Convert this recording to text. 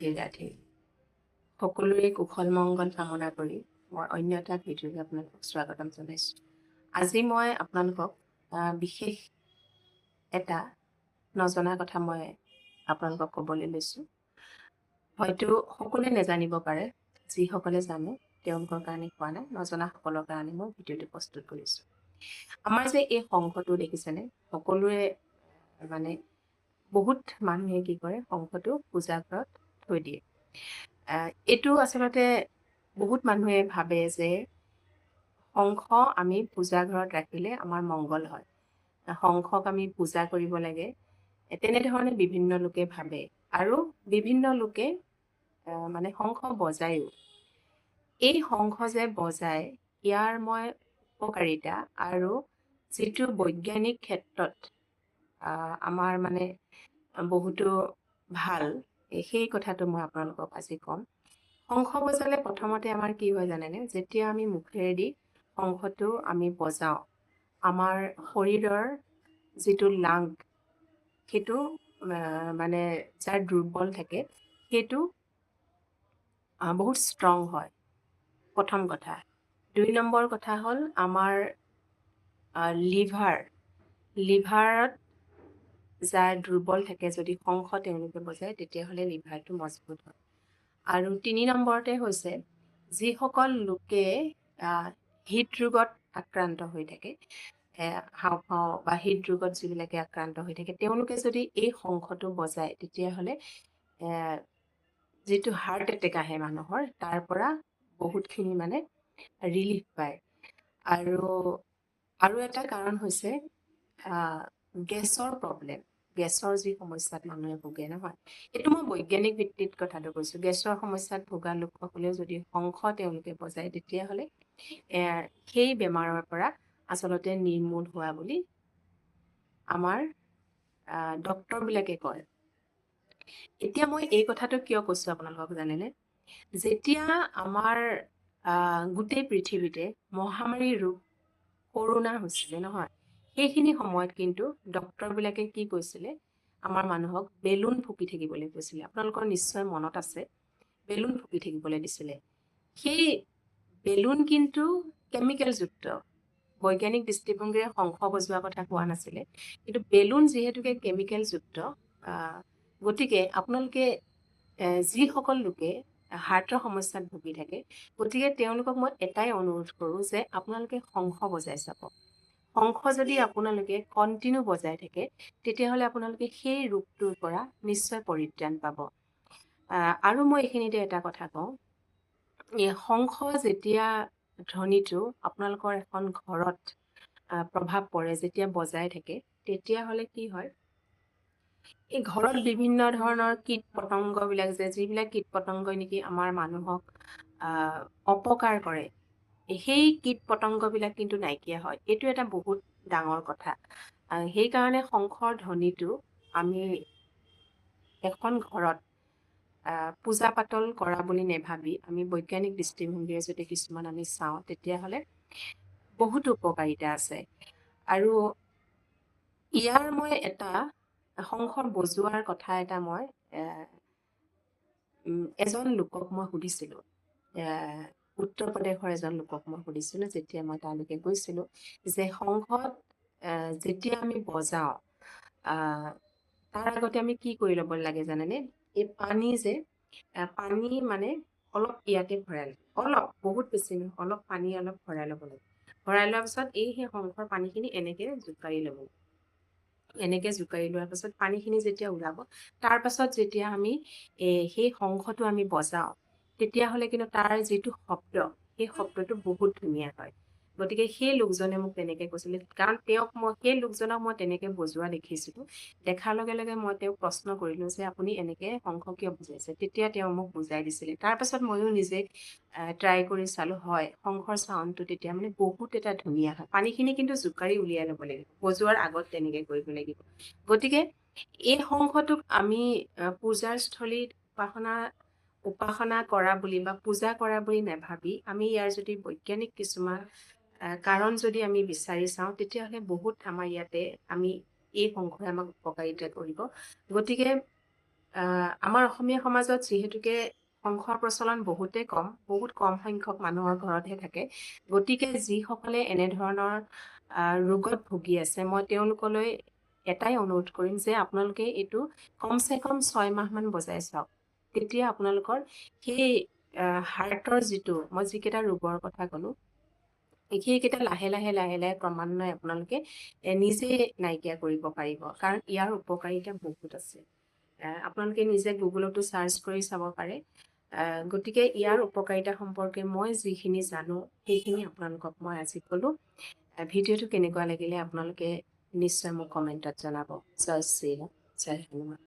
ৰাধে ৰাধে। সকলোৰে কুশল মংগল কামনা কৰি মই অন্য এটা ভিডিঅ'লৈ আপোনালোকক স্বাগতম জনাইছোঁ। আজি মই আপোনালোকক বিশেষ এটা নজনা কথা মই আপোনালোকক ক'বলৈ লৈছোঁ। হয়তো সকলোৱে নেজানিব পাৰে, যিসকলে জানে তেওঁলোকৰ কাৰণে কোৱা নাই, নজনাসকলৰ কাৰণে মই ভিডিঅ'টো প্ৰস্তুত কৰিছোঁ। আমাৰ যে এই শংখটো দেখিছেনে, সকলোৱে মানে বহুত মানুহে কি কৰে, শংখটো পূজা ঘৰত থৈ দিয়ে। এইটো আচলতে বহুত মানুহে ভাবে যে শংখ আমি পূজা ঘৰত ৰাখিলে আমাৰ মংগল হয়, শংখক আমি পূজা কৰিব লাগে, তেনেধৰণে বিভিন্ন লোকে ভাবে। আৰু বিভিন্ন লোকে মানে শংখ বজায়ো। এই শংখ যে বজায়, ইয়াৰ মই উপকাৰিতা আৰু যিটো বৈজ্ঞানিক ক্ষেত্ৰত আমাৰ মানে বহুতো ভাল, সেই কথাটো মই আপোনালোকক আজি ক'ম। শংখ বজালে প্ৰথমতে আমাৰ কি হয় জানেনে, যেতিয়া আমি মুখেৰেদি শংখটো আমি বজাওঁ, আমাৰ শৰীৰৰ যিটো লাং, সেইটো মানে যাৰ দুৰ্বল থাকে, সেইটো বহুত ষ্ট্ৰং হয়, প্ৰথম কথা। 2 নম্বৰ কথা হ'ল আমাৰ লিভাৰত যাৰ দুৰ্বল থাকে, যদি শংখ তেওঁলোকে বজায় তেতিয়াহ'লে লিভাৰটো মজবুত হয়। আৰু 3 নম্বৰতে হৈছে যিসকল লোকে হৃদৰোগত আক্ৰান্ত হৈ থাকে, হাওঁফাওঁ বা হৃদৰোগত যিবিলাকে আক্ৰান্ত হৈ থাকে, তেওঁলোকে যদি এই শংখটো বজায় তেতিয়াহ'লে যিটো হাৰ্ট এটেক আহে মানুহৰ, তাৰ পৰা বহুতখিনি মানে ৰিলিফ পায়। আৰু এটা কাৰণ হৈছে গেছৰ প্ৰব্লেম, গেছৰ যি সমস্যাত মানুহে ভোগে নহয়, এইটো মই বৈজ্ঞানিক ভিত্তিত কথাটো কৈছোঁ। গেছৰ সমস্যাত ভোগা লোকসকলেও যদি শংখ তেওঁলোকে বজায় তেতিয়াহ'লে সেই বেমাৰৰ পৰা আচলতে নিৰ্মূল হোৱা বুলি আমাৰ ডক্তৰবিলাকে কয়। এতিয়া মই এই কথাটো কিয় কৈছোঁ আপোনালোকক জানেনে, যেতিয়া আমাৰ গোটেই পৃথিৱীতে মহামাৰী ৰোগ কৰোণা হৈছিলে নহয়, সেইখিনি সময়ত কিন্তু ডক্তৰবিলাকে কি কৈছিলে, আমাৰ মানুহক বেলুন ফুকি থাকিবলৈ কৈছিলে। আপোনালোকৰ নিশ্চয় মনত আছে, বেলুন ফুকি থাকিবলৈ দিছিলে। সেই বেলুন কিন্তু কেমিকেলযুক্ত, বৈজ্ঞানিক দৃষ্টিভংগীৰে শংখ বজোৱা কথা কোৱা নাছিলে, কিন্তু বেলুন যিহেতুকে কেমিকেলযুক্ত, গতিকে আপোনালোকে যিসকল লোকে হাৰ্টৰ সমস্যাত ভুগি থাকে, গতিকে তেওঁলোকক মই এটাই অনুৰোধ কৰোঁ যে আপোনালোকে শংখ বজাই চাব। শংখ যদি আপোনালোকে কণ্টিনিউ বজাই থাকে, তেতিয়াহ'লে আপোনালোকে সেই ৰোগটোৰ পৰা নিশ্চয় পৰিত্ৰাণ পাব। আৰু মই এইখিনিতে এটা কথা কওঁ, শংখ যেতিয়া ধ্বনিটো আপোনালোকৰ এখন ঘৰত প্ৰভাৱ পৰে, যেতিয়া বজাই থাকে, তেতিয়াহ'লে কি হয়, এই ঘৰত বিভিন্ন ধৰণৰ কীট পতংগবিলাক যিবিলাক কীট পতংগই নেকি আমাৰ মানুহক অপকাৰ কৰে, সেই কীট পতংগবিলাক কিন্তু নাইকিয়া হয়। এইটো এটা বহুত ডাঙৰ কথা। সেইকাৰণে শংখৰ ধ্বনিটো আমি এখন ঘৰত পূজা পাতল কৰা বুলি নেভাবি, আমি বৈজ্ঞানিক দৃষ্টিভংগীৰে যদি কিছুমান আমি চাওঁ, তেতিয়াহ'লে বহুত উপকাৰিতা আছে। আৰু ইয়াৰ মই এটা শংখৰ বজোৱাৰ কথা এটা মই এজন লোকক মই সুধিছিলোঁ, উত্তৰ প্ৰদেশৰ এজন লোকক মই সুধিছিলোঁ, যেতিয়া মই তালৈকে গৈছিলোঁ, যে শংখত যেতিয়া আমি বজাওঁ, তাৰ আগতে আমি কি কৰি ল'ব লাগে জানেনে, এই পানী মানে অলপ ইয়াতে ভৰাই অলপ, বহুত বেছি নহয়, অলপ পানী অলপ ভৰাই ল'ব লাগে। ভৰাই লোৱাৰ পিছত সেই শংখৰ পানীখিনি এনেকৈ জোকাৰি ল'ব। এনেকৈ জোকাৰি লোৱাৰ পাছত পানীখিনি যেতিয়া ওলাব, তাৰ পাছত যেতিয়া আমি সেই শংখটো আমি বজাওঁ, তেতিয়াহ'লে কিন্তু তাৰ যিটো শব্দ, সেই শব্দটো বহুত ধুনীয়া হয়। গতিকে সেই লোকজনে মোক তেনেকৈ কৈছিলে, কাৰণ সেই লোকজনক মই তেনেকৈ বজোৱা দেখিছিলোঁ। দেখাৰ লগে লগে মই তেওঁক প্ৰশ্ন কৰিলোঁ যে আপুনি এনেকৈ শংখ কিয় বজাইছে, তেতিয়া তেওঁ মোক বুজাই দিছিলে। তাৰপাছত ময়ো নিজে ট্ৰাই কৰি চালোঁ, হয়, শংখৰ চাউণ্ডটো তেতিয়া মানে বহুত এটা ধুনীয়া হয়। পানীখিনি কিন্তু জোকাৰি উলিয়াই ল'ব লাগিব, বজোৱাৰ আগত তেনেকৈ কৰিব লাগিব। গতিকে এই শংখটোক আমি পূজাৰ স্থলীত উপাসনা কৰা বুলি বা পূজা কৰা বুলি নাভাবি, আমি ইয়াৰ যদি বৈজ্ঞানিক কিছুমান কাৰণ যদি আমি বিচাৰি চাওঁ, তেতিয়াহ'লে বহুত আমাৰ ইয়াতে এই শংখই আমাক উপকাৰিতা কৰিব। গতিকে আমাৰ অসমীয়া সমাজত যিহেতুকে শংখৰ প্ৰচলন বহুত কম সংখ্যক মানুহৰ ঘৰতহে থাকে। গতিকে যিসকলে এনেধৰণৰ ৰোগত ভুগি আছে, মই তেওঁলোকলৈ এটাই অনুৰোধ কৰিম যে আপোনালোকে এইটো কমচে কম 6 মাহমান বজাই চাওক। তেতিয়া আপোনালোকৰ সেই হাৰ্টৰ মই যিকেইটা ৰোগৰ কথা ক'লো, সেইকেইটা লাহে লাহে ক্ৰমান্বয়ে আপোনালোকে নিজে নাইকিয়া কৰিব পাৰিব। কাৰণ ইয়াৰ উপকাৰিতা বহুত আছে। আপোনালোকে নিজে গুগলতো চাৰ্চ কৰি চাব পাৰে। গতিকে ইয়াৰ উপকাৰিতা সম্পৰ্কে মই যিখিনি জানো সেইখিনি আপোনালোকক মই আজি ক'লো। ভিডিঅ'টো কেনেকুৱা লাগিলে আপোনালোকে নিশ্চয় মোক কমেণ্টত জনাব। জয় শ্ৰীৰাম, জয় হনুমান।